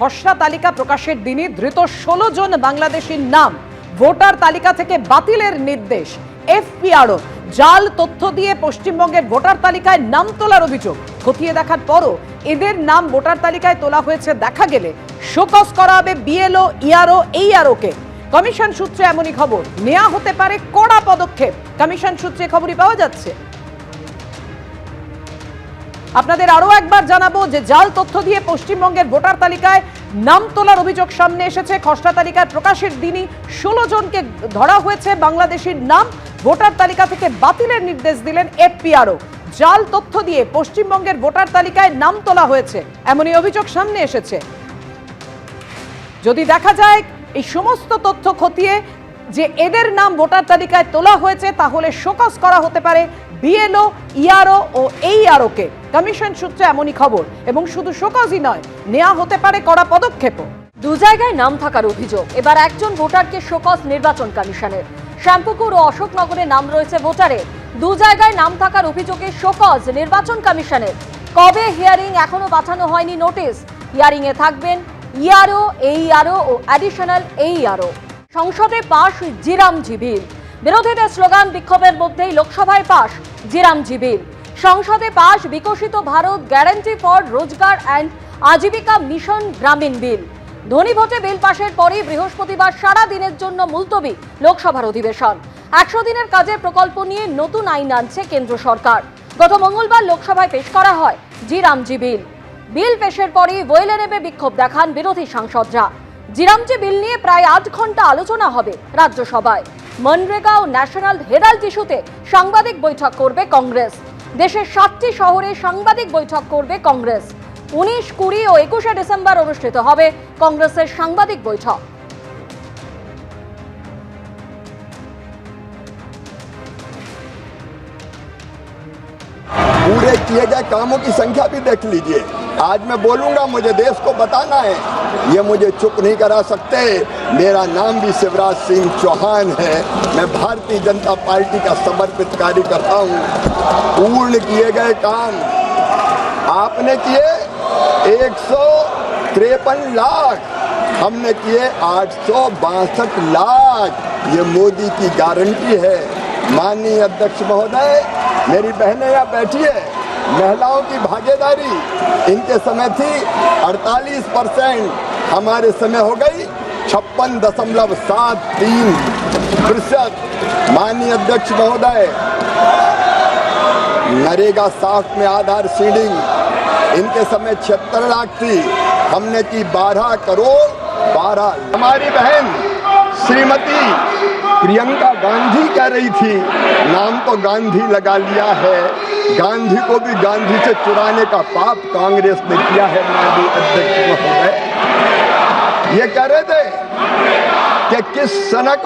খসড়া তালিকা প্রকাশের দিনই ধৃত 16 জন বাংলাদেশির নাম ভোটার তালিকা থেকে বাতিলের নির্দেশ। এফপিআরও জাল তথ্য দিয়ে পশ্চিমবঙ্গের ভোটার তালিকায় নাম তোলার অভিযোগ খতিয়ে দেখার পরও এদের নাম ভোটার তালিকায় তোলা হয়েছে দেখা গেলে শোকজ করা হবে বিএলও, ইআরও, এইআরওকে। কমিশন সূত্রে এমনই খবর, নেওয়া হতে পারে কড়া পদক্ষেপ। কমিশন সূত্রে খবরই পাওয়া যাচ্ছে। আপনাদের আরো একবার জানাবো যে জাল তথ্য দিয়ে পশ্চিমবঙ্গের ভোটার তালিকায় নাম তোলার অভিযোগ সামনে এসেছে। খসড়া তালিকার প্রকাশের দিনই 16 জনকে ধরা হয়েছে বাংলাদেশির নাম ভোটার তালিকা থেকে বাতিলের নির্দেশ দিলেন এফপিআরও। জাল তথ্য দিয়ে পশ্চিমবঙ্গের ভোটার তালিকায় নাম তোলা হয়েছে এমনই অভিযোগ সামনে এসেছে। যদি দেখা যায় এই সমস্ত তথ্য খতিয়ে যে এদের নাম ভোটার তালিকায় তোলা হয়েছে তাহলে শোকজ করা হতে পারে বিএলও, ইআরও ও এইআরওকে। কমিশন সূত্রে এমনই খবর, এবং শুধু শোকজই নয়, নেওয়া হতে পারে কড়া পদক্ষেপও। দু জায়গায় নাম থাকার অভিযোগ, এবার একজন ভোটারকে শোকজ নির্বাচন কমিশনের। শ্যামপুকুর ও অশোকনগরে নাম রয়েছে ভোটারের, দু জায়গায় নাম থাকার অভিযোগে শোকজ নির্বাচন কমিশনের। কবে হিয়ারিং এখনো পাঠানো হয়নি নোটিশ। হিয়ারিং এ থাকবেন ইআরও, এইআরও ও অ্যাডিশনাল এইআরও। সংসদে পাশ জিরামজি বিল, বিরোধীদের স্লোগান বিক্ষোভের মধ্যেই লোকসভায় পাশ জিরামজি বিল। সংসদে পাশ বিকশিত ভারত গ্যারান্টি ফর রোজগার অ্যান্ড আজীবিকা মিশন গ্রামীণ বিল। ধ্বনি ভোটে বিল পাশের পরই বৃহস্পতিবার সারা দিনের জন্য মুলতবি লোকসভার অধিবেশন। 100 দিনের কাজের প্রকল্প নিয়ে নতুন আইন আনছে কেন্দ্র সরকার। গত মঙ্গলবার লোকসভায় পেশ করা হয় জিরামজি বিল। বিল পেশের পরই বইলে নেমে বিক্ষোভ দেখান বিরোধী সাংসদরা। জিরামজি বিল নিয়ে প্রায় 8 ঘন্টা আলোচনা হবে রাজ্যসভায়। মনরেগা ও ন্যাশনাল হেরাল্ড ইস্যুতে সাংবাদিক বৈঠক করবে কংগ্রেস। দেশের 7টি শহরে সাংবাদিক বৈঠক করবে কংগ্রেস। 19, 20 ও 21শে ডিসেম্বর অনুষ্ঠিত হবে কংগ্রেসের সাংবাদিক বৈঠক। पूरे किए गए कामों की संख्या भी देख लीजिए। आज मैं बोलूंगा, मुझे देश को बताना है, ये मुझे चुप नहीं करा सकते। मेरा नाम भी शिवराज सिंह चौहान है। मैं भारतीय जनता पार्टी का समर्पित कार्यकर्ता हूँ। पूर्ण किए गए काम आपने किए 153 लाख, हमने किए 862 लाख। ये मोदी की गारंटी है। माननीय अध्यक्ष महोदय, मेरी बहनें यहाँ बैठी है, महिलाओं की भागीदारी इनके समय थी 48%, हमारे समय हो गई 56.73%। माननीय अध्यक्ष महोदय, नरेगा साख में आधार सीडिंग इनके समय 76 लाख थी, हमने की 12 करोड़ 12। हमारी बहन श्रीमती प्रियंका गांधी कह रही थी, नाम तो गांधी लगा लिया है, गांधी को भी गांधी से चुराने का पाप कांग्रेस ने किया है। माननीय अध्यक्ष महोदय, ये कह रहे थे कि किस सनक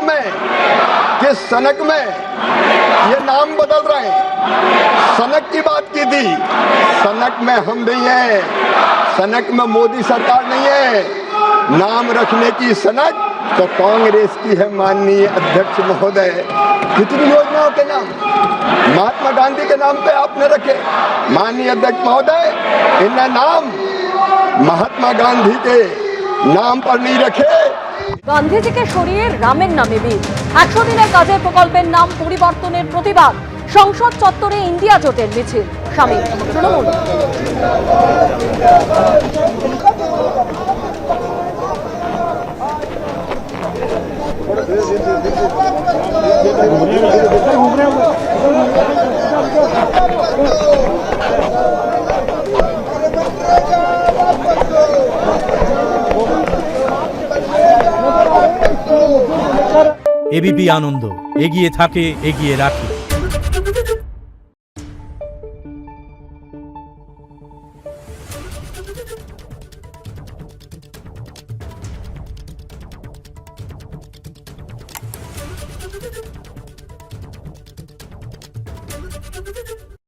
में ये नाम बदल रहे हैं। सनक की बात की थी, सनक में हम नहीं है, सनक में मोदी सरकार नहीं है। नाम रखने की सनक तो कांग्रेस की है। माननीय अध्यक्ष महोदय, कितनी योजनाओं के नाम महात्मा गांधी के नाम पे आपने रखे। माननीय अध्यक्ष महोदय, इन्हें नाम महात्मा गांधी के नाम पर नहीं रखे। গান্ধীজিকে সরিয়ে রামের নামে বিল। 100 দিনের কাজের প্রকল্পের নাম পরিবর্তনের প্রতিবাদ। সংসদ চত্বরে ইন্ডিয়া জোটের মিছিল সামিল তৃণমূল। এবিপি আনন্দ, এগিয়ে থাকে, এগিয়ে রাখে। Thank you.